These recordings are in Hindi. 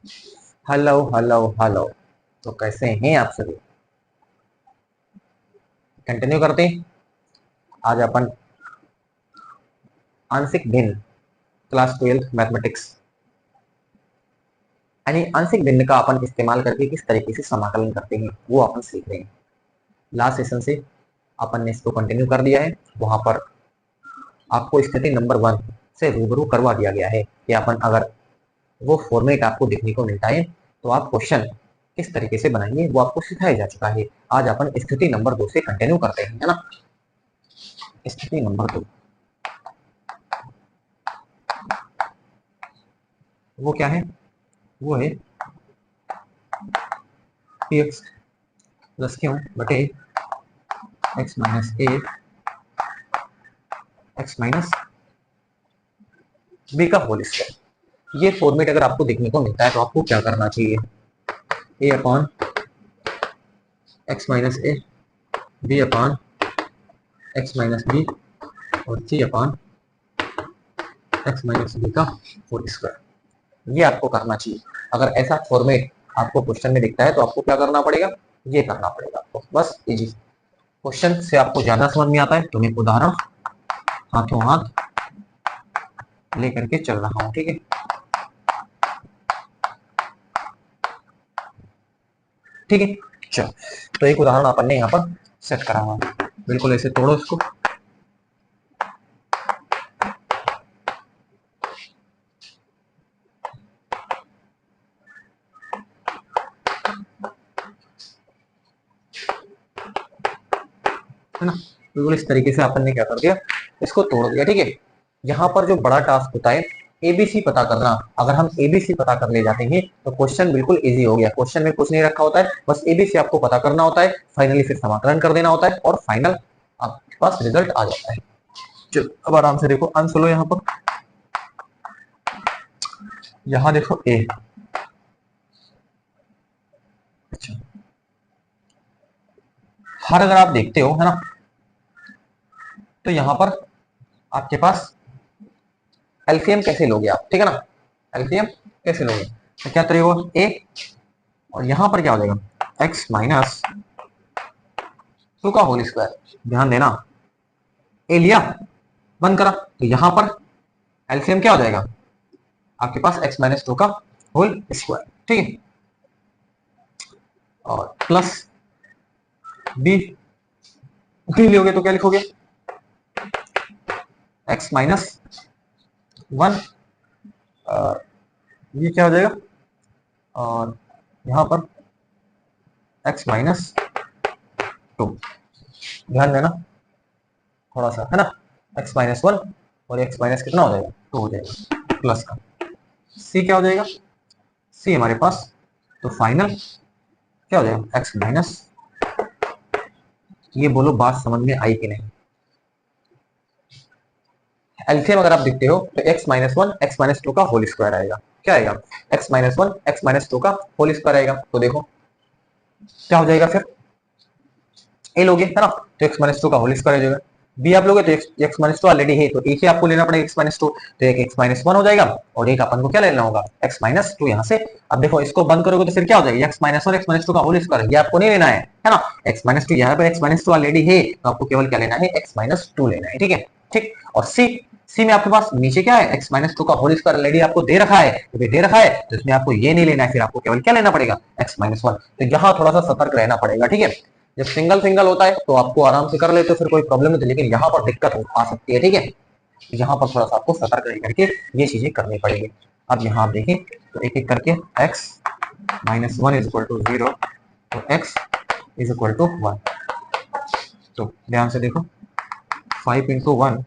Hello hello hello. तो कैसे हैं आप सभी? कंटिन्यू करते हैं। आज अपन आंशिक भिन्न क्लास 12 मैथमेटिक्स यानी आंशिक भिन्न का अपन इस्तेमाल करके किस तरीके से समाकलन करते हैं वो अपन सीख रहे हैं। लास्ट सेशन से अपन ने इसको कंटिन्यू कर दिया है। वहां पर आपको स्थिति नंबर 1 से रूबरू करवा दिया गया है कि अपन अगर वो फॉर्मेट आपको देखने को मिलता है तो आप क्वेश्चन किस तरीके से बनाएंगे वो आपको सिखाया जा चुका है। आज अपन स्थिति नंबर 2 से कंटिन्यू करते हैं, है ना। स्थिति नंबर 2 वो क्या है? वो है पी एक्स प्लस क्यू बटे एक्स माइनस ए एक्स माइनस बी का होल स्क्वायर। ये फॉर्मेट अगर आपको देखने को मिलता है तो आपको क्या करना चाहिए? A upon x minus a, b upon x minus b और c upon x minus b का होल स्क्वायर। ये आपको करना चाहिए। अगर ऐसा फॉर्मेट आपको क्वेश्चन में दिखता है तो आपको क्या करना पड़ेगा? ये करना पड़ेगा आपको। बस इजी क्वेश्चन से आपको ज्यादा समझ में आता है तो मैं उदाहरण हाथों हाथ लेकर के चल रहा हूँ, ठीक है। ठीक है, चलो। तो एक उदाहरण अपन ने यहाँ पर सेट करा हुआ है। बिल्कुल ऐसे तोड़ो इसको। है ना, बिल्कुल इस तरीके से अपन ने क्या कर दिया, इसको तोड़ दिया, ठीक है। यहाँ पर जो बड़ा टास्क होता है एबीसी पता करना, अगर हम एबीसी पता कर ले जाते हैं तो क्वेश्चन बिल्कुल इजी हो गया। क्वेश्चन में कुछ नहीं रखा होता है, बस एबीसी आपको पता करना होता है, फाइनली फिर समाकलन कर देना होता है और फाइनल आपके पास रिजल्ट आ जाता है। चलो अब आराम से देखो आंसर लो। यहाँ पर यहाँ देखो ए, अच्छा हर अगर आप देखते हो है ना तो यहाँ पर आपके पास एलसीएम कैसे लोगे आप, ठीक है ना। एलसीएम कैसे लोगे तो क्या तरीका ए और यहाँ पर क्या हो जाएगा एक्स माइनस टू का होल स्क्वायर। ध्यान देना, ए लिया बंद करा तो यहाँ पर एलसीएम क्या हो जाएगा आपके पास एक्स माइनस टू का होल स्क्वायर, ठीक है। और प्लस बी, बी लोगे तो क्या लिखोगे एक्स माइनस वन, ये क्या हो जाएगा और यहाँ पर एक्स माइनस टू। ध्यान देना थोड़ा सा, है ना। एक्स माइनस वन और एक्स माइनस कितना हो जाएगा टू हो जाएगा प्लस का। सी क्या हो जाएगा, सी हमारे पास तो फाइनल क्या हो जाएगा एक्स माइनस, ये बोलो बात समझ में आई कि नहीं। एलसीएम अगर आप देखते हो तो x minus one x minus to का होल स्क्वायर आएगा। क्या आएगा x minus one x minus to का होल स्क्वायर आएगा। तो देखो क्या हो जाएगा फिर ए लोगे है ना तो एक्स माइनस टू का होल स्क्वायर हो जाएगा। बी आप लोगे तो एक्स माइनस टू ऑलरेडी है तो एक ही आपको लेना पड़ेगा एक्स माइनस टू, तो एक एक्स माइनस वन हो जाएगा और एक अपन को क्या लेना होगा एक्स माइनस टू। यहाँ से अब देखो इसको बंद करोगे तो फिर क्या हो जाएगा x minus one x minus to का होल स्क्वायर, ये आपको नहीं लेना है ना। एक्स माइनस टू यहाँ पर एक्स माइनस टू ऑलरेडी है तो आपको केवल क्या लेना है एक्स माइनस टू लेना है, ठीक है। ठीक, और सी, सी में आपके पास नीचे क्या है एक्स माइनस टू का होल स्क्वायर ऑलरेडी आपको दे रखा है, तो दे रखा है तो इसमें आपको ये नहीं लेना है, फिर आपको केवल क्या लेना पड़ेगा एक्स माइनस वन। तो यहाँ थोड़ा सा सतर्क रहना पड़ेगा, ठीक है। जब सिंगल सिंगल होता है तो आपको आराम से कर लेते हो फिर कोई प्रॉब्लम नहीं, लेकिन यहाँ पर दिक्कत आ सकती है, ठीक है। यहाँ पर थोड़ा सा आपको सतर्क रह करके ये चीजें करनी पड़ेगी। अब यहाँ आप देखें तो एक एक करके x minus one is equal to zero तो x is equal to one. तो ध्यान से देखो 5 इंटू वन,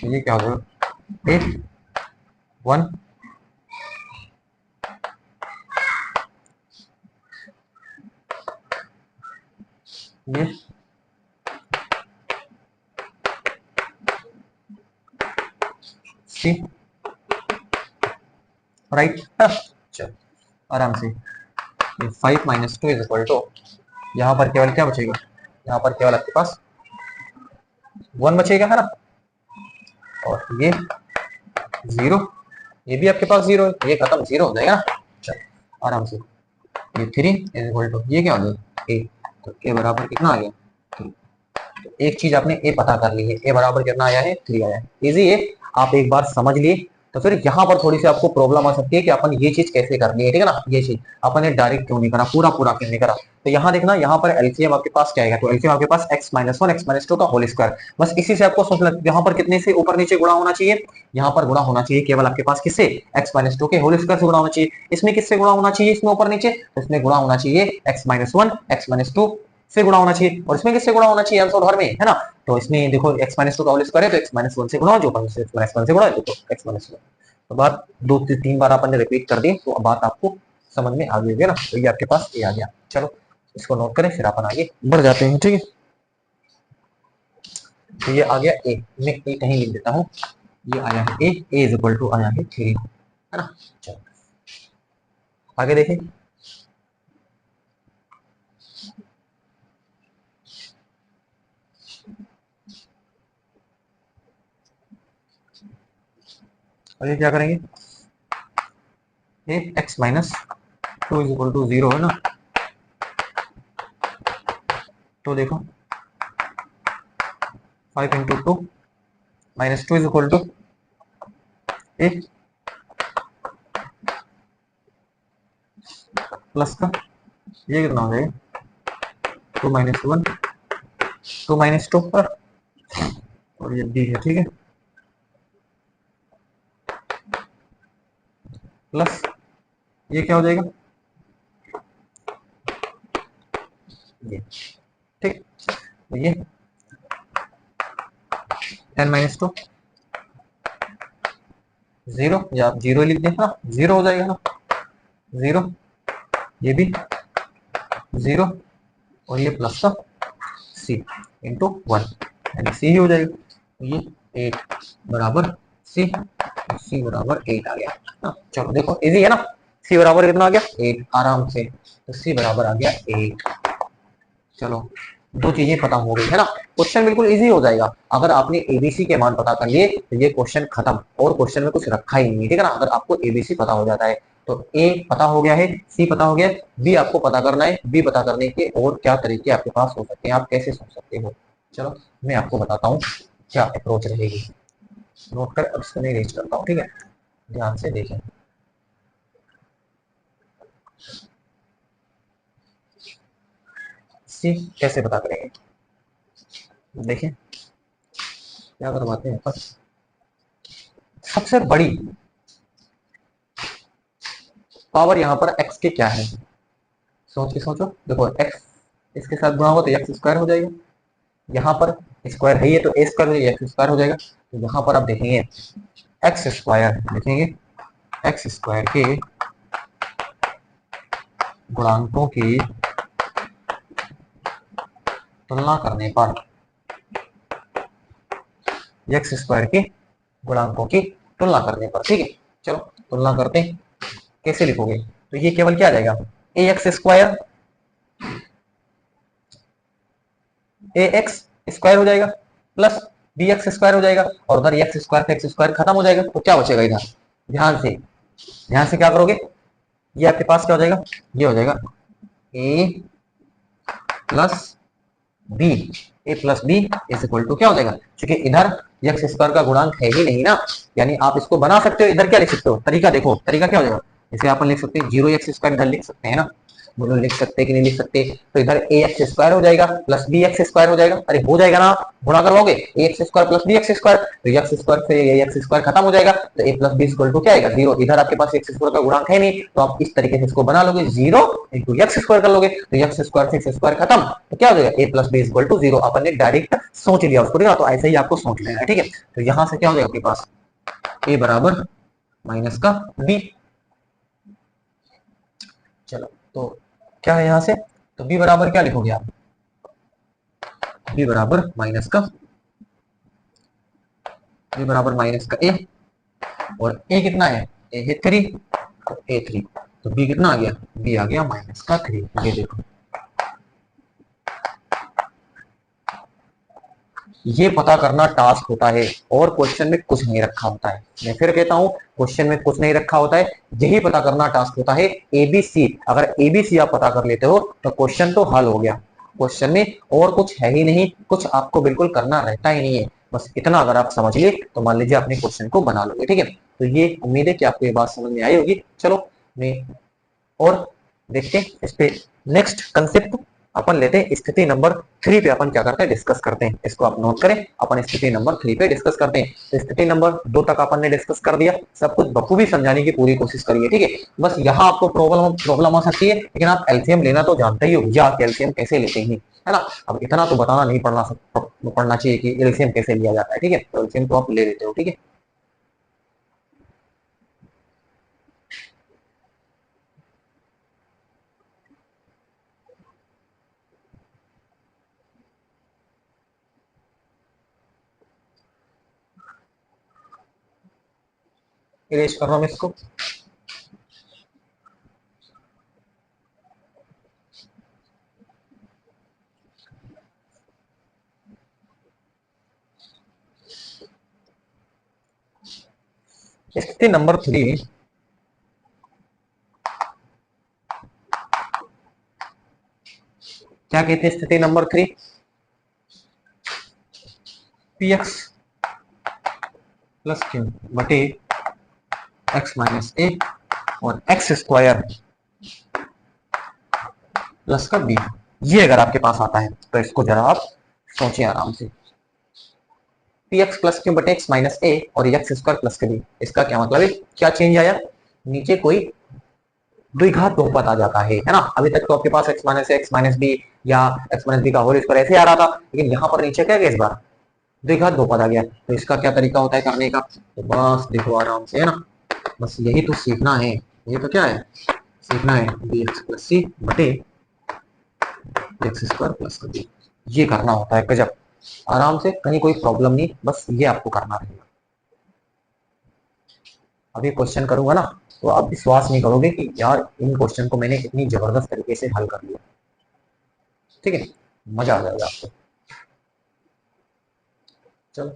ये क्या हो जाएगा 8 वन, ये सी राइट। चलो आराम से 5 minus two is equal to, यहाँ पर केवल क्या बचेगा, यहाँ पर केवल आपके पास वन बचेगा है ना और ये जीरो ये भी आपके पास जीरो है, ये खत्म, जीरो हो जाएगा ना। चलो आराम से, ये 3 इज इक्वल टू ये क्या हो जाएगा ए, तो ए बराबर कितना आ गया 3। तो एक चीज आपने ए पता कर ली है, ए बराबर कितना आया है 3 आया है, इजी है, आप एक बार समझ लिए। तो फिर यहाँ पर थोड़ी सी आपको प्रॉब्लम आ सकती है कि अपन ये चीज कैसे करनी है, ठीक है ना, ये चीज अपन ने डायरेक्ट क्यों नहीं करा, पूरा पूरा क्यों नहीं करा। तो यहाँ देखना, यहाँ पर एलसीएम आपके पास क्या आएगा, तो एलसीएम आपके पास x minus one x minus to का होल स्क्वायर, बस इसी से आपको सोचना, यहाँ पर कितने से ऊपर नीचे गुणा होना चाहिए, यहाँ पर गुणा होना चाहिए केवल आपके पास किससे, x माइनस टू के होल स्क्वायर से गुणा होना चाहिए। इसमें किससे गुणा होना चाहिए, इसमें ऊपर नीचे, तो इसमें गुणा होना चाहिए x minus one x minus to से गुणा होना चाहिए, और इसमें किससे गुणा होना चाहिए आंसर हर में, है ना। तो इसमें देखो x माइनस टू का होल स्क्वायर है, तो x माइनस वन से गुणा, जो x माइनस वन से गुणा है तो x माइनस वन। तो बात दो तीन बार अपन ने रिपीट कर दी, तो अब बात आपको समझ में आ गई होगी ना। तो ये आपके पास ए आ गया, चलो इसको नोट करें, फिर अपन आगे बढ़ जाते हैं, ठीक है। तो ये आ गया ए, मैं ए कहीं लिख देता हूँ, ये आया है ए इज इक्वल टू आया है 3, है ना। चलो आगे देखें, आगे क्या करेंगे, a x minus two is equal to 0 है ना। तो देखो 5 into two minus two is equal to a plus का ये कितना हो जाएगा 2 माइनस वन 2 माइनस टू पर, और ये बी है, ठीक है, प्लस ये क्या हो जाएगा ये, ठीक, तो ये 10 माइनस टू 0, या आप 0 लिख दें ना, 0 हो जाएगा ना, 0, ये भी 0, और ये प्लस का सी इंटू वन, यानी सी ही हो जाएगा। तो ये 8 बराबर सी, सी बराबर 8 आ गया ना। चलो देखो इजी है ना, सी बराबर कितना आ गया 8, आराम से, तो सी बराबर आ गया 8। चलो दो चीजें पता हो गई है ना, क्वेश्चन बिल्कुल इजी हो जाएगा। अगर आपने एबीसी के मान पता कर लिए तो ये क्वेश्चन खत्म, और क्वेश्चन में कुछ रखा ही नहीं, ठीक है ना। अगर आपको एबीसी पता हो जाता है तो ए पता हो गया है, सी पता हो गया, बी आपको पता करना है, बी पता करने के और क्या तरीके आपके पास हो सकते हैं, आप कैसे सोच सकते हो। चलो मैं आपको बताता हूँ क्या अप्रोच रहेगी, नोट कर अब इसको नहीं रीच करता हूँ, ठीक है, ध्यान से देखें। सी कैसे पता करेंगे, देखें क्या करवाते हैं पर, सबसे बड़ी पावर यहाँ पर x के क्या है, सोच के सोचो, देखो x इसके साथ गुणा हो तो एक्स स्क्वायर हो जाएगा, यहाँ पर स्क्वायर है ये तो ए स्क्वायर हो जाएगा, एक्स स्क्वायर हो जाएगा। तो यहाँ पर आप देखेंगे एक्स स्क्वायर, देखेंगे एक्स स्क्वायर के गुणांकों की तुलना करने पर, एक्स स्क्वायर के गुणांकों की तुलना करने पर, ठीक है। चलो तुलना करते हैं, कैसे लिखोगे, तो ये केवल क्या आ जाएगा a x square, A x square हो जाएगा, प्लस बी एक्स स्क्वायर हो जाएगा, और उधर एक्स स्क्वायर का एक्स स्क्वायर खत्म हो जाएगा, तो क्या बचेगा इधर, ध्यान से क्या करोगे, ये आपके पास क्या हो जाएगा, ये हो जाएगा a plus b, a plus b is equal to क्या हो जाएगा, क्योंकि इधर एक्स स्क्वायर का गुणांक है ही नहीं ना, यानी आप इसको बना सकते हो, इधर क्या लिख सकते हो, तरीका देखो, तरीका क्या हो जाएगा, इसे अपन लिख सकते हैं 0 एक्स स्क्वायर, इधर लिख सकते हैं ना, बोलो लिख सकते कि नहीं लिख सकते, तो इधर ए एक्स स्क्वायर हो जाएगा प्लस बी एक्स स्क्वायर हो जाएगा, अरे हो जाएगा ना, गुणा करवाओगे a x square plus b x square, तो एक्स स्क्वायर से ए एक्स स्क्वायर खत्म हो जाएगा, तो a plus b equal to क्या आएगा 0, इधर आपके पास एक्स स्क्वायर का गुणांक है नहीं, तो आप इस तरीके से इसको बना लोगे 0 इंटू एक्स स्क्वायर कर लोगे, तो एक्स स्क्वायर से एक्स स्क्वायर खत्म, तो क्या हो जाएगा a plus b equal to 0, अपन ने डायरेक्ट सोच लिया उसको, तो ऐसे ही आपको सोच लेना है, ठीक है। तो यहाँ से क्या हो जाएगा आपके पास ए बराबर माइनस का बी, चलो तो क्या है यहाँ से, तो बी बराबर क्या लिखोगे आप, बी बराबर माइनस का, बी बराबर माइनस का ए, और ए कितना है, ए है 3, तो ए 3, तो बी कितना आ गया, बी आ गया माइनस का 3, ये देखो ये पता करना टास्क होता है और क्वेश्चन में कुछ नहीं रखा होता है। मैं फिर कहता हूं, क्वेश्चन में कुछ नहीं रखा होता है, यही पता करना टास्क होता है। एबीसी, अगर एबीसी आप पता कर लेते हो तो क्वेश्चन तो हल हो गया। क्वेश्चन में और कुछ है ही नहीं, कुछ आपको बिल्कुल करना रहता ही नहीं है। बस इतना अगर आप समझ लिए तो मान लीजिए अपने क्वेश्चन को बना लोगे। ठीक है, तो ये उम्मीद है कि आपको ये बात समझ में आई होगी। चलो मैं और देखते हैं इस पे नेक्स्ट कंसेप्ट अपन लेते हैं स्थिति नंबर 3 पे। अपन क्या करते हैं, डिस्कस करते हैं। इसको आप नोट करें, अपन स्थिति नंबर 3 पे डिस्कस करते हैं। तो स्थिति नंबर 2 तक अपन ने डिस्कस कर दिया, सब कुछ बखूबी समझाने की पूरी कोशिश करिए। ठीक है, बस यहाँ आपको प्रॉब्लम आ सकती है, लेकिन आप एलसीएम लेना तो जानते ही हो भैया, आप एलसीएम कैसे लेते हैं, है ना। अब इतना तो बताना नहीं पड़ना चाहिए कि एलसीएम कैसे लिया जाता है। ठीक है, तो एलसीएम तो आप ले लेते हो। ठीक है, इरेज कर रहा हूँ मैं इसको। स्थिति नंबर 3, क्या कहते हैं स्थिति number 3, P x plus Q बटे एक्स माइनस ए और एक्स स्क्वायर प्लस का बी, ये अगर आपके पास आता है तो इसको जरा आप सोचिए आराम से। पी एक्स प्लस क्यू बटे एक्स माइनस ए और एक्स स्क्वायर प्लस का बी, इसका क्या मतलब है, क्या चेंज आया, नीचे कोई द्विघात बहुपद आ जाता है ना। अभी तक तो आपके पास एक्स माइनस ए एक्स माइनस बी या एक्स माइनस बी का होल स्क्वायर ऐसे आ रहा था, लेकिन यहाँ पर नीचे क्या गया, इस बार द्विघात बहुपद आ गया। तो इसका क्या तरीका होता है करने का, तो बस देखो आराम से, है ना, बस यही तो सीखना है। ये तो क्या है, सीखना है बी एक्स प्लस सी बटे एक्स स्क्वायर प्लस का बी, ये करना होता है। गजब, आराम से, कहीं कोई प्रॉब्लम नहीं, बस ये आपको करना रहेगा। अभी क्वेश्चन करूंगा ना तो आप विश्वास नहीं करोगे कि यार इन क्वेश्चन को मैंने इतनी जबरदस्त तरीके से हल कर लिया। ठीक है, मजा आ जाएगा आपको। चलो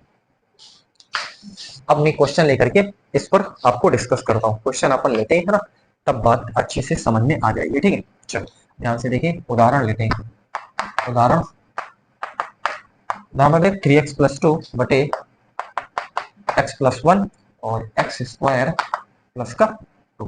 अब मैं क्वेश्चन लेकर के इस पर आपको डिस्कस करता हूँ। क्वेश्चन अपन लेते हैं, है ना, तब बात अच्छे से समझ में आ जाएगी। ठीक है, चलो ध्यान से देखिए, उदाहरण लेते हैं। उदाहरण उदाहरण 3x प्लस 2 बटे एक्स प्लस 1 और एक्स स्क्वायर प्लस का 2,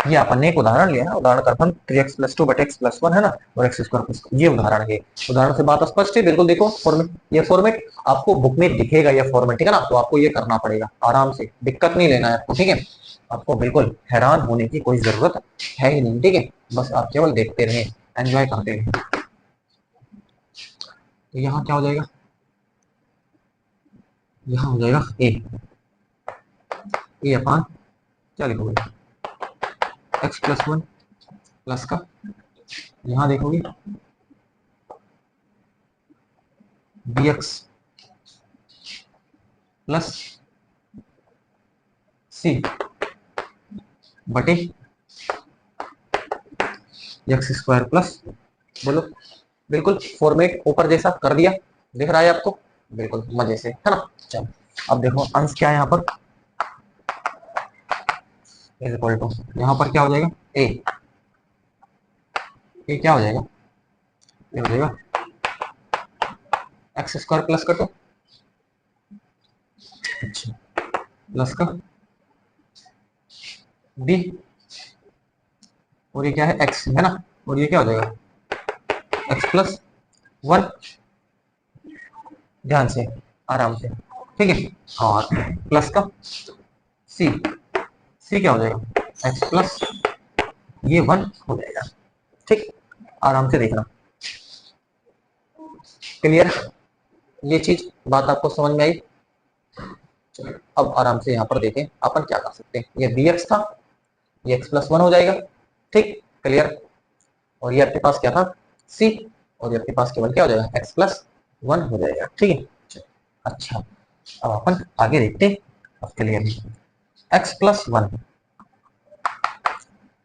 ये अपन ने एक उदाहरण लिया है। उदाहरण का अपन 3x प्लस 2 बटे एक्स प्लस 1 है ना, और एक्स स्क्वायर प्लस, ये उदाहरण है। उदाहरण से बात स्पष्ट है, बिल्कुल देखो फॉर्मेट, ये फॉर्मेट आपको बुक में दिखेगा, ये फॉर्मेट, ठीक है ना, तो आपको ये करना पड़ेगा आराम से, दिक्कत नहीं लेना है आपको। ठीक है, आपको बिल्कुल हैरान होने की कोई जरूरत है ही नहीं। ठीक है, बस आप केवल देखते रहे, एंजॉय करते रहे। तो यहाँ क्या हो जाएगा, यहाँ हो जाएगा ए अपान क्या लिखोगे, एक्स प्लस 1 प्लस का, यहाँ देखोगे बी एक्स प्लस सी बटे एक्स स्क्वायर प्लस, बोलो, बिल्कुल फॉर्मेट ऊपर जैसा कर दिया, दिख रहा है आपको, बिल्कुल मजे से, है ना। चलो अब देखो अंश क्या है यहाँ पर, इज इक्वल टू, यहाँ पर क्या हो जाएगा, ए क्या हो जाएगा, ये हो जाएगा एक्स स्क्वायर प्लस का 2, अच्छा, प्लस का बी, और ये क्या है एक्स, है ना, और ये क्या हो जाएगा एक्स प्लस 1, ध्यान से, आराम से, ठीक है, और प्लस का सी, सी क्या हो जाएगा एक्स प्लस, ये 1 हो जाएगा। ठीक, आराम से देखना, क्लियर, ये चीज बात आपको समझ में आई। अब आराम से यहाँ पर देखें अपन क्या कर सकते हैं, ये बी एक्स था, ये एक्स प्लस 1 हो जाएगा। ठीक, क्लियर, और ये आपके पास क्या था सी, और ये आपके पास केवल क्या हो जाएगा एक्स प्लस 1 हो जाएगा। ठीक है, अच्छा, अब अपन आगे देखते हैं। अब क्लियर है, x plus 1,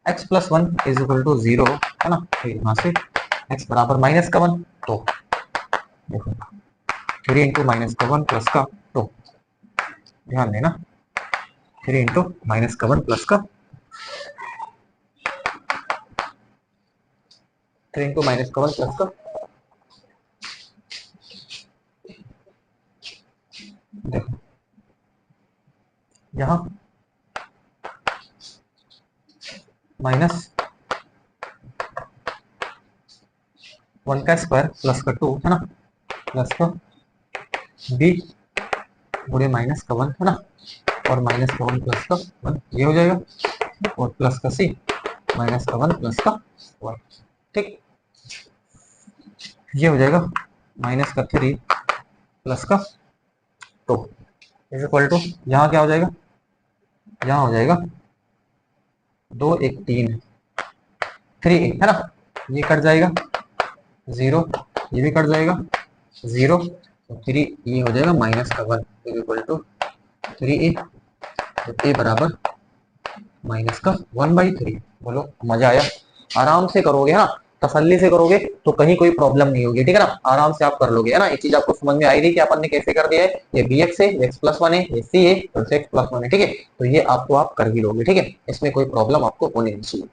x plus 1 is equal to 0, है ना, तो यहाँ से एक्स बराबर माइनस का 1, तो देखो 3 इंटू माइनस का 1 प्लस का 2, ध्यान देना 3 इंटू माइनस का 1 प्लस का 3 इंटू माइनस का 1 प्लस का, देखो यहाँ माइनस 1 का स्क्वायर प्लस का 2 है ना, प्लस का b गुणे माइनस का 1 है ना, और माइनस का 1 प्लस का 1 ये हो जाएगा, और प्लस का c माइनस का 1 प्लस का 1, ठीक, ये हो जाएगा माइनस का 3 प्लस का 2 इज इक्वल टू, यहाँ क्या हो जाएगा, यहाँ हो जाएगा 2 1 3 3 1 है ना, ये कट जाएगा 0, ये भी कट जाएगा 0, तो 3 ये हो जाएगा माइनस का 1 इज इक्वल टू 3a, तो a बराबर माइनस का 1/3। बोलो मजा आया, आराम से करोगे है ना, तसल्ली से करोगे तो कहीं कोई प्रॉब्लम नहीं होगी, ठीक है ना, आराम से आप कर लोगे है ना। एक चीज आपको समझ में आई थी कि अपन ने कैसे कर दिया है, ये bx है, x प्लस 1 है, ये c है, और x प्लस 1 है, ठीक है, तो ये आपको आप कर ही लोगे, ठीक है, इसमें कोई प्रॉब्लम आपको होनी नहीं चाहिए।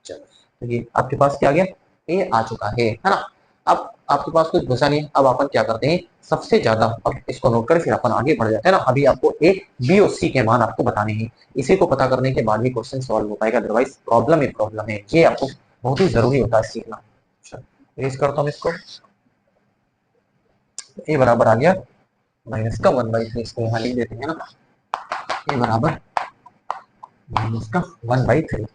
चलो, तो ये आपके पास क्या आ गया, ए आ चुका है ना। अब आपके पास कुछ घुसा नहीं है, अब अपन क्या करते हैं, सबसे ज्यादा, अब इसको नोट कर फिर अपन आगे बढ़ जाते हैं ना। अभी आपको ए बी और सी के मान आपको बताने हैं, इसी को पता करने के बाद भी क्वेश्चन सॉल्व हो पाएगा, अदरवाइज प्रॉब्लम ही प्रॉब्लम है, ये आपको बहुत ही जरूरी होता है सीखना। रेज करता हूँ इसको, ए बराबर आ गया माइनस का 1/3, इसको यहाँ लिख देते हैं ना, ए बराबर माइनस का 1/3।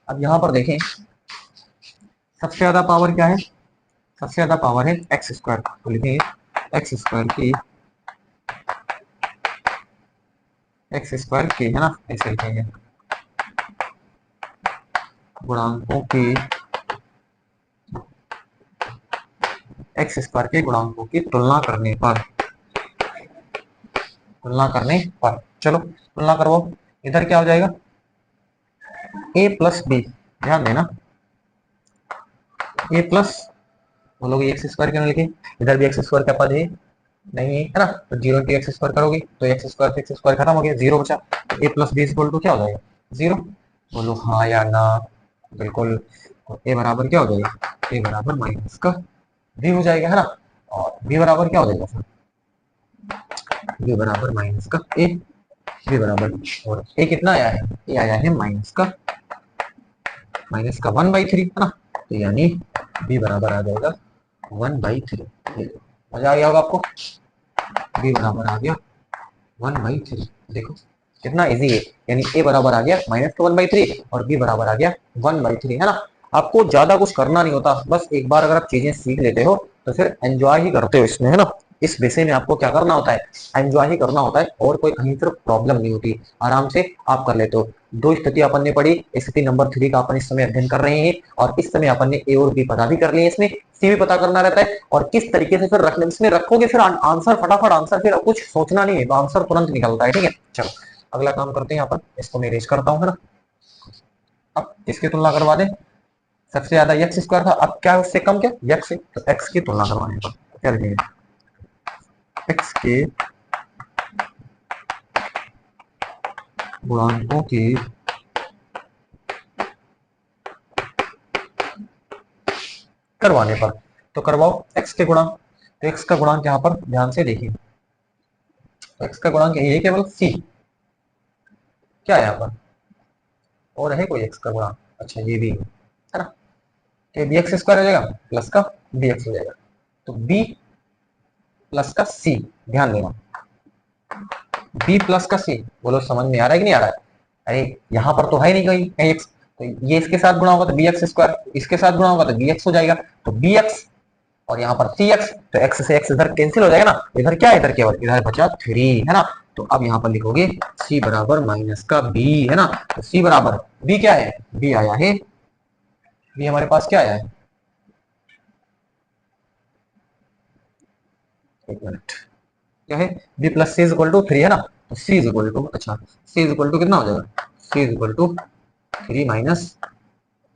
अब यहाँ पर देखें सबसे ज्यादा पावर क्या है, सबसे ज्यादा पावर है एक्स स्क्वायर, तो लिखेंगे एक्स स्क्वायर की है ना, ऐसे लिखेंगे गुणांकों की, एक्स स्क्वायर के गुणांकों की तुलना करने पर, चलो तुलना करो, इधर क्या हो जाएगा a प्लस बी, ध्यान देना a प्लस, बोलोगे एक्स स्क्वायर क्यों लिखे, इधर भी एक्स स्क्वायर का पद है नहीं है ना, तो 0 इंटू एक्स स्क्वायर करोगे तो एक्स स्क्वायर से एक्स स्क्वायर खत्म हो गया, 0 बचा, a plus b equal to क्या हो जाएगा 0, बोलो हाँ या ना, बिल्कुल, तो a बराबर क्या हो जाएगा, a बराबर माइनस का b हो जाएगा है ना, और b बराबर क्या हो जाएगा सर, b बराबर माइनस का a, b बराबर, और a कितना आया है, a आया है माइनस का 1/3 है ना, तो यानी b बराबर आ जाएगा 1/3। मजा आ गया होगा आपको, b बराबर आ गया 1/3, देखो कितना इजी है, यानी a बराबर आ गया माइनस का 1/3 और b बराबर आ गया 1/3 है ना। आपको ज्यादा कुछ करना नहीं होता, बस एक बार अगर आप चीजें सीख लेते हो तो फिर एंजॉय ही करते हो इसमें है ना, इस विषय में आपको क्या करना होता है, एंजॉय ही करना होता है, और कोई कहीं पर प्रॉब्लम नहीं होती, आराम से आप कर लेते हो। दो स्थिति अपन ने पढ़ी, स्थिति नंबर 3 का अपन इस समय अध्ययन कर रहे हैं, और इस समय अपन ने ए और बी पता भी कर लिए, इसमें सी भी पता करना रहता है, और किस तरीके से फिर रखने इसमें रखोगे फिर आंसर फटाफट, आंसर फिर कुछ सोचना नहीं है, आंसर तुरंत निकलता है, ठीक है। चलो अगला काम करते हैं, यहाँ पर इसको मैं इरेज करता हूँ है ना। अब इसकी तुलना करवा दें, सबसे ज्यादा एक्स स्क्वायर था, अब क्या उससे कम, क्या एक्स से, तो एक्स की तुलना करवाने पर क्या लिखेंगे, एक्स के गुणांकों की करवाने पर, तो करवाओ एक्स के गुणांक, तो एक्स का गुणांक यहाँ पर ध्यान से देखिए, एक्स का गुणांक यही है केवल सी, क्या है यहाँ पर, और है कोई एक्स का गुणांक, अच्छा ये भी है ना, तो बी एक्स स्क्वायर हो जाएगा प्लस का बी एक्स हो जाएगा, तो बी प्लस का सी, ध्यान देना बी प्लस का सी, बोलो समझ में आ रहा है कि नहीं आ रहा है, अरे यहाँ पर तो है नहीं कहीं एक्स, तो ये इसके साथ गुणा होगा तो बी एक्स स्क्वायर, इसके साथ गुणा होगा तो बी एक्स हो जाएगा, तो बी एक्स और यहाँ पर सी एक्स, तो एक्स से एक्स इधर कैंसिल हो जाएगा ना, इधर क्या है, इधर केवल इधर बचा 3 है ना, तो अब यहाँ पर लिखोगे सी बराबर माइनस का बी है ना, तो सी बराबर बी क्या है, बी आया है, बी हमारे पास क्या आया है, एक मिनट, क्या है, b plus c is equal to 3 है ना, तो सी इज इक्वल टू, अच्छा सी इज इक्वल टू कितना हो जाएगा, c is equal to 3 minus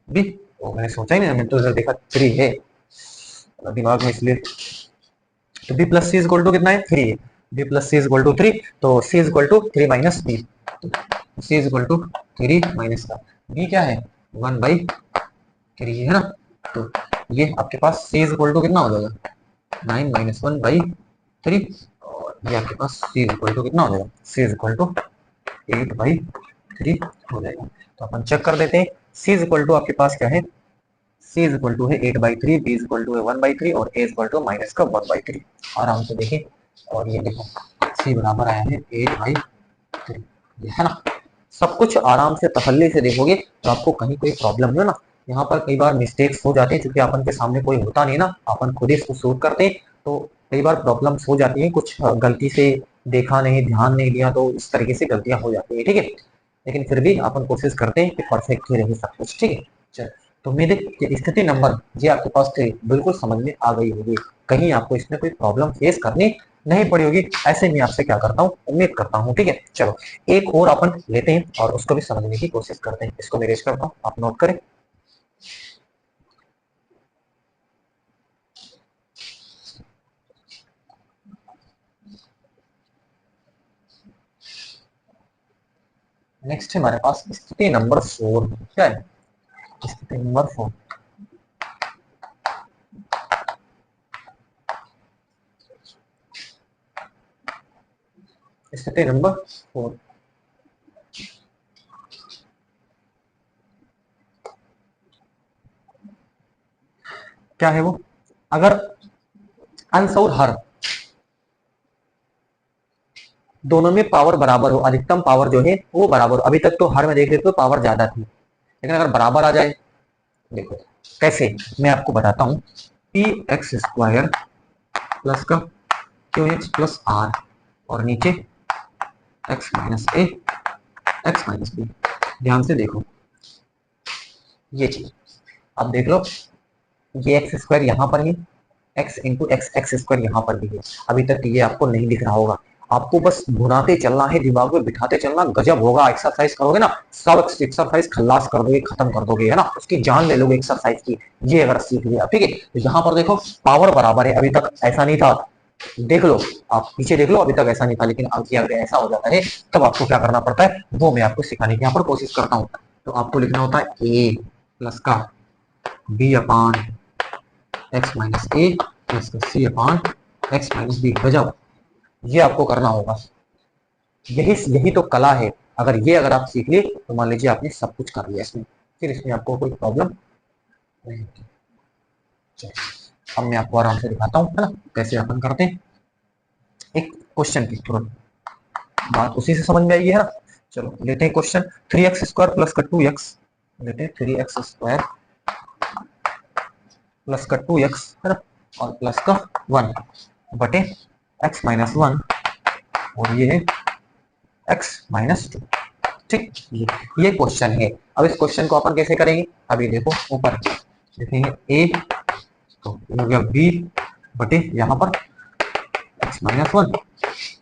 b, तो मैंने सोचा ही नहीं, मैंने तो इधर देखा 3 है, दिमाग में इसलिए तो b plus c is equal to कितना है 3 है, b plus c is equal to 3, तो c is equal to 3 minus b, c is equal to 3 minus का बी क्या है 1/3 है ना। तो ये आपके पास सी इज इक्वल टू कितना हो जाएगा 9 माइनस 1/3, और ये आपके पास सी इज इक्वल टू कितना हो जाएगा सी इज इक्वल टू 8/3 हो जाएगा। तो अपन चेक कर देते हैं, सी इज इक्वल टू आपके पास क्या है, सी इज इक्वल टू है 8/3, बी इज इक्वल टू है 1/3 और ए इज इक्वल टू माइनस का 1/3। आराम से देखें, और ये देखो सी बराबर आया है 8/3, ये है ना। सब कुछ आराम से तसल्ली से देखोगे तो आपको कहीं कोई प्रॉब्लम नहीं हो ना। यहाँ पर कई बार मिस्टेक्स हो जाते हैं, क्योंकि अपन के सामने कोई होता नहीं ना, अपन खुद ही इसको सोल्व करते हैं, तो कई बार प्रॉब्लम्स हो जाती है, कुछ गलती से देखा नहीं, ध्यान नहीं दिया, तो इस तरीके से गलतियां हो जाती है, ठीक है। लेकिन फिर भी अपन कोशिश करते हैं कि परफेक्ट ही रहे सब कुछ, ठीक है। चल, तो उम्मीद है कि स्थिति नंबर ये आपके पास थे बिल्कुल समझ में आ गई होगी, कहीं आपको इसमें कोई प्रॉब्लम फेस करनी नहीं पड़ी होगी, ऐसे मैं आपसे क्या करता हूँ उम्मीद करता हूँ, ठीक है। चलो एक और अपन लेते हैं और उसको भी समझने की कोशिश करते हैं, इसको मैं रेज करता हूँ, आप नोट करें। नेक्स्ट है हमारे पास स्थिति नंबर 4, क्या है स्थिति नंबर 4। स्थिति नंबर 4 क्या है वो, अगर अंश और हर दोनों में पावर बराबर हो, अधिकतम पावर जो है वो बराबर हो। अभी तक तो हर में देख रहे तो पावर ज्यादा थी, लेकिन अगर बराबर आ जाए, देखो कैसे, मैं आपको बताता हूँ। पी एक्स स्क्वायर प्लस का क्यू एक्स प्लस आर, और नीचे एक्स माइनस ए एक्स माइनस बी। ध्यान से देखो ये चीज, अब देख लो, ये एक्स स्क्वायर यहाँ पर है, x into x x square यहाँ पर भी है। अभी तक ये आपको नहीं दिख रहा होगा, आपको बस भुनाते चलना है, दिमाग में बिठाते चलना, गजब होगा। एक्सरसाइज करोगे ना, सब एक्सरसाइज खल्लास कर दोगे, खत्म कर दोगे, है ना, उसकी जान ले लोगे एक्सरसाइज की, ये अगर सीख लिया, ठीक है। तो यहाँ पर देखो पावर बराबर है, अभी तक ऐसा नहीं था, देख लो, आप पीछे देख लो, अभी तक ऐसा नहीं था, लेकिन अब अगर ऐसा हो जाता है तब आपको क्या करना पड़ता है, वो मैं आपको सिखाने की यहाँ पर कोशिश करता हूँ। तो आपको लिखना होता है ए प्लस का बी अपान एक्स माइनस ए प्लस का सी अपान एक्स माइनस बी। गजब, ये आपको करना होगा, यही यही तो कला है। अगर आप सीख लिए तो मान लीजिए आपने सब कुछ कर लिया इसमें, फिर इसमें आपको कोई प्रॉब्लम नहीं होती। अब मैं आपको आराम से दिखाता हूँ, है ना, कैसे अपन करते हैं। एक क्वेश्चन की तुरंत बात उसी से समझ में आएगी, है ना। चलो लेते हैं क्वेश्चन, 3x स्क्वायर प्लस का 2x, लेते हैं 3x स्क्वायर प्लस का 2x, है ना, और प्लस का 1 बटे x माइनस 1, और ये है x माइनस 2, ठीक। ये क्वेश्चन है। अब इस क्वेश्चन को अपन कैसे करेंगे, अभी देखो ऊपर देखेंगे a, तो हो गया b बटे यहाँ पर x माइनस 1,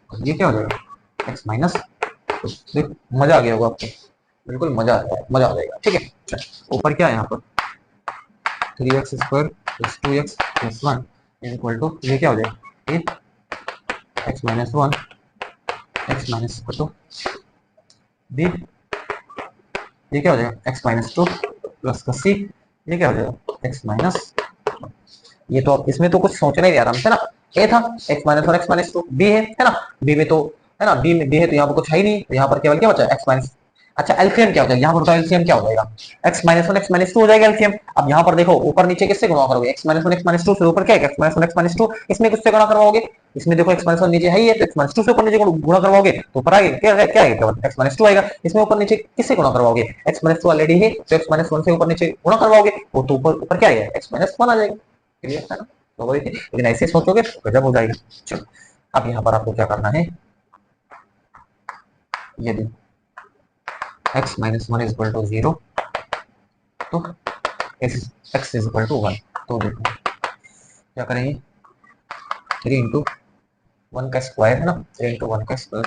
और ये क्या हो जाएगा x माइनस, तो मजा आ गया होगा आपको, बिल्कुल मजा आ जाएगा, मजा आ जाएगा, ठीक है। चल ऊपर क्या है यहाँ पर 3x square plus 2x plus 1 is equal to, ये क्या हो जाएगा a x minus 1 x minus 2 b, ये क्या हो जाएगा एक्स माइनस 2 प्लस का सी, ये क्या हो जाएगा एक्स माइनस, ये तो इसमें तो कुछ सोचना ही नहीं आराम से ना। ए था x minus 1 x minus 2, b है ना, बी में तो है ना, बी में बी है तो यहाँ पर कुछ है ही नहीं, तो यहाँ पर केवल क्या बचा एक्स माइनस। अच्छा एलसीएम क्या हो जाएगा, यहाँ पर तो एलसीएम क्या हो जाएगा एक्स माइनस 1 एक्स माइनस 2 हो जाएगा एलसीएम। अब यहाँ पर देखो ऊपर नीचे किससे गुणा करोगे, एक्स माइनस 1 एक्स माइनस 2 से, ऊपर क्या है एक्स माइनस 1 एक्स माइनस 2, इसमें किससे गुणा करवाओगे, इसमें देखो एक्स माइनस 1 नीचे है ही है, तो एक्स माइनस 2 से ऊपर नीचे गुणा करवाओगे तो ऊपर आएगा क्या क्या है केवल एक्स माइनस 2 आएगा। इसमें ऊपर नीचे किससे गुणा करवाओगे, एक्स माइनस 2 ऑलरेडी है, तो एक्स माइनस 1 से ऊपर नीचे गुणा करवाओगे वो तो ऊपर ऊपर क्या आएगा एक्स माइनस 1 आ जाएगा, क्लियर है ना। तो वही थी, लेकिन ऐसे सोचोगे तो गजब हो जाएगा। चलो अब यहाँ पर आपको क्या करना है, यदि x minus 1 is equal to 0, तो x इज इक्वल टू 1, तो देखो क्या करेंगे 3 इंटू 1 का स्क्वायर है ना, 3 इंटू 1 का स्क्वायर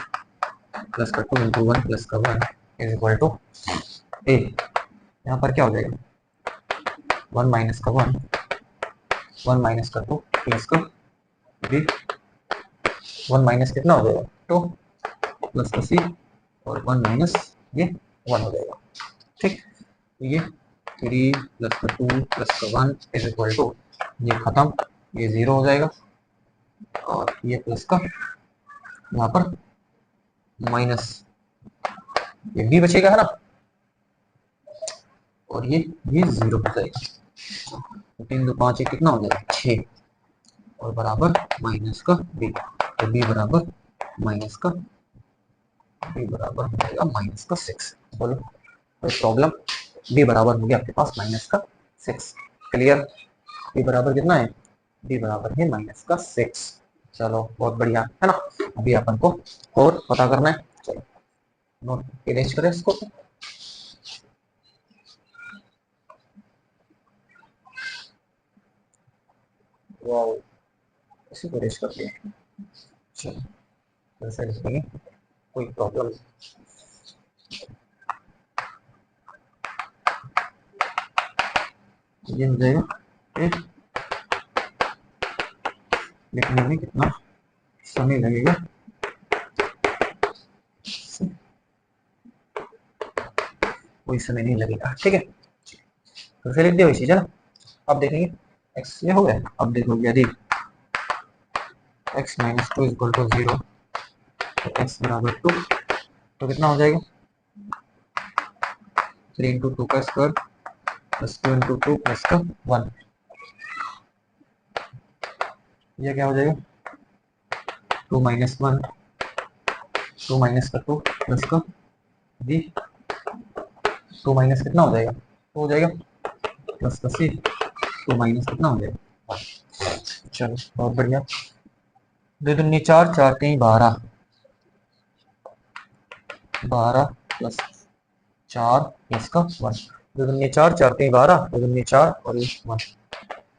प्लस का 2 इंटू 1 प्लस का 1 इज इक्वल टू ए, यहाँ पर क्या हो जाएगा 1 माइनस का 1 1 माइनस का 2 प्लस का बी वन माइनस कितना हो जाएगा 2 प्लस का सी और 1 माइनस ये 1 हो जाएगा। ठीक, ये 3 प्लस का 2 प्लस का 1 इज इक्वल टू ये खत्म, ये 0 हो जाएगा और ये प्लस का यहाँ पर माइनस ये भी बचेगा है ना, और ये 0 हो जाएगा। 3 2 5 कितना हो जाएगा 6 और बराबर माइनस का बी, तो बी बराबर माइनस का बी बराबर हो जाएगा माइनस का 6। बोलो कोई प्रॉब्लम? बी बराबर हो गया आपके पास माइनस का 6। क्लियर? बी बराबर कितना है? बी बराबर है माइनस का 6। चलो बहुत बढ़िया है ना। अभी अपन को और पता करना है। चलो नोट इरेज करें इसको। वाओ, इसी को इरेज कर दिया। चलो ऐसे लिखेंगे, कोई प्रॉब्लम ये हो जाएगा। लिखने में कितना समय लगेगा? कोई समय नहीं लगेगा। ठीक है, तो फिर लिख दिया चीज है ना। अब देखेंगे x ये हो गया। अब देखो यदि x minus two is equal to 0 तो x बराबर 2, तो कितना हो जाएगा 3 इंटू 2 का स्क्वायर प्लस 2 इंटू 2 प्लस का 1, ये क्या हो जाएगा 2 माइनस 1, 2 माइनस का 2 प्लस का b, 2 माइनस कितना हो जाएगा 2 हो जाएगा प्लस का c, 2 माइनस कितना हो जाएगा 1। चलो बहुत बढ़िया। 2 दूनी 4, 4 3 12, 12 प्लस 4 प्लस का 1, 2 दूनी 4, 4 3 12, 2 दूनी 4 और ये 1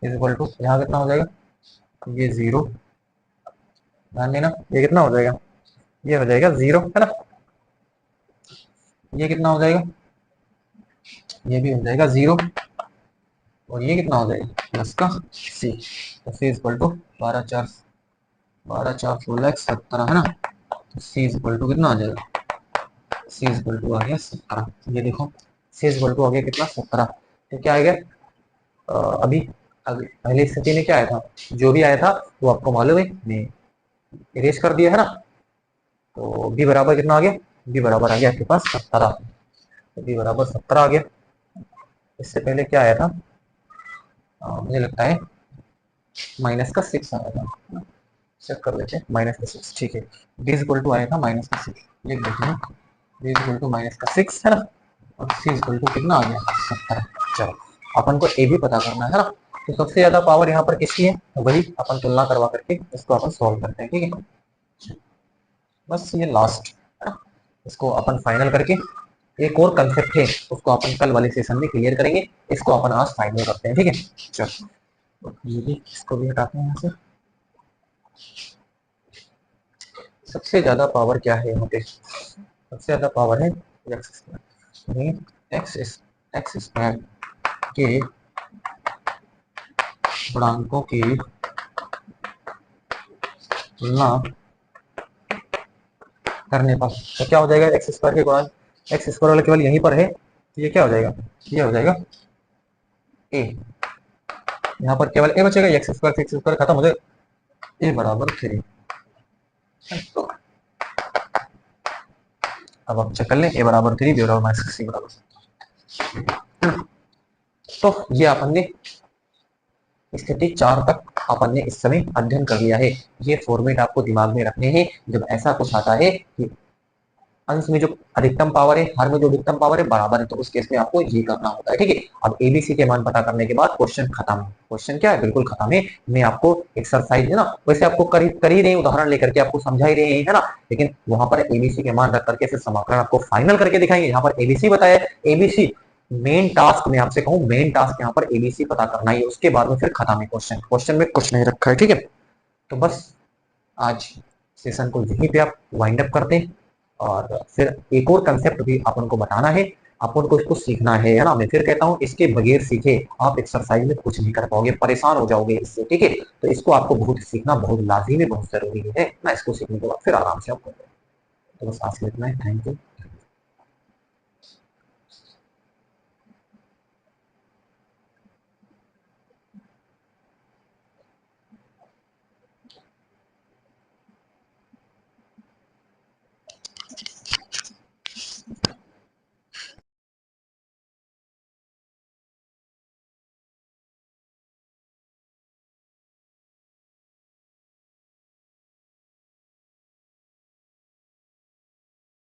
इज इक्वल टू यहाँ कितना हो जाएगा ये 0, ध्यान देना ये कितना हो जाएगा ये हो जाएगा 0 है ना। ये कितना हो जाएगा ये भी हो जाएगा 0 और ये कितना हो जाएगा प्लस का c, तो c इज इक्वल टू 12 4 16 17 है ना। तो c इज इक्वल टू कितना आ जाएगा c इज इक्वल टू आ गया 17। ये देखो c इज इक्वल टू आ गया कितना 17। तो क्या आ गया अभी पहली स्थिति में क्या आया था, जो भी आया था वो आपको मालूम है, मैं इरेज कर दिया है ना। तो b बराबर कितना आ गया, b बराबर आ गया आपके पास 17, तो b बराबर 17 आ गया। इससे पहले क्या आया था मुझे लगता है माइनस का 6 आया था, चेक कर लेते हैं माइनस का 6। ठीक है, b इज इक्वल टू आया था माइनस का 6, लिख देते हैं b is equal to minus का 6 है ना, और c इज इक्वल टू कितना आ गया 17। चलो अपन को a भी पता करना है ना, तो सबसे ज्यादा पावर यहाँ पर किसकी है, तो वही अपन तुलना करवा करके इसको अपन सॉल्व करते हैं। ठीक है, बस ये लास्ट है ना, इसको अपन फाइनल करके एक और कंसेप्ट है उसको अपन कल वाले सेशन में क्लियर करेंगे, इसको अपन आज फाइनल करते हैं। ठीक है, चलो ये भी इसको भी हटाते हैं यहाँ से। सबसे ज्यादा पावर क्या है यहाँ पे, सबसे ज्यादा पावर है एक्स स्क्वायर, एक्स स्क्वायर के गुणांकों की तुलना करने पर तो क्या हो जाएगा एक्स स्क्वायर के गुणांक, एक्स स्क्वायर वाला केवल यहीं पर है, तो ये क्या हो जाएगा ये हो जाएगा ए, यहाँ पर केवल ए बचेगा, एक्स स्क्वायर से एक्स स्क्वायर खत्म हो जाएगा, ए बराबर 3। तो अब आप चेक कर लें ए बराबर 3, बी बराबर माइनस सी बराबर। तो ये अपन ने स्थिति 4 तक अपन ने इस समय अध्ययन कर लिया है। ये फॉर्मेट आपको दिमाग में रखने हैं, जब ऐसा कुछ आता है कि अंश में जो अधिकतम पावर है, हर में जो अधिकतम पावर है बराबर है, तो उस केस में आपको ये करना होता है। ठीक है, अब एबीसी के मान पता करने के बाद क्वेश्चन खत्म है। क्वेश्चन क्या है, बिल्कुल खत्म है। मैं आपको एक्सरसाइज है ना, वैसे आपको कर ही रहे उदाहरण लेकर के आपको समझा ही रहे हैं है ना, लेकिन वहां पर एबीसी के मान रख करके फिर समाकलन आपको फाइनल करके दिखाएंगे। यहाँ पर एबीसी बताया, एबीसी मेन टास्क, मैं आपसे कहूँ मेन टास्क यहाँ पर एबीसी पता करना ही है, उसके बाद में फिर खत्म है क्वेश्चन, क्वेश्चन में कुछ नहीं रखा है। ठीक है, तो बस आज सेशन को यहीं पे आप वाइंड अप करते हैं, और फिर एक और कंसेप्ट भी अपन को बताना है। अपन को इसको सीखना है ना। मैं फिर कहता हूँ, इसके बगैर सीखे आप एक्सरसाइज में कुछ नहीं कर पाओगे, परेशान हो जाओगे इससे, ठीक है। तो इसको आपको बहुत सीखना बहुत लाजिमी बहुत जरूरी है ना। इसको सीखने के बाद फिर आराम से आप करोगे। तो बस आज के लिए इतना ही। Thank you.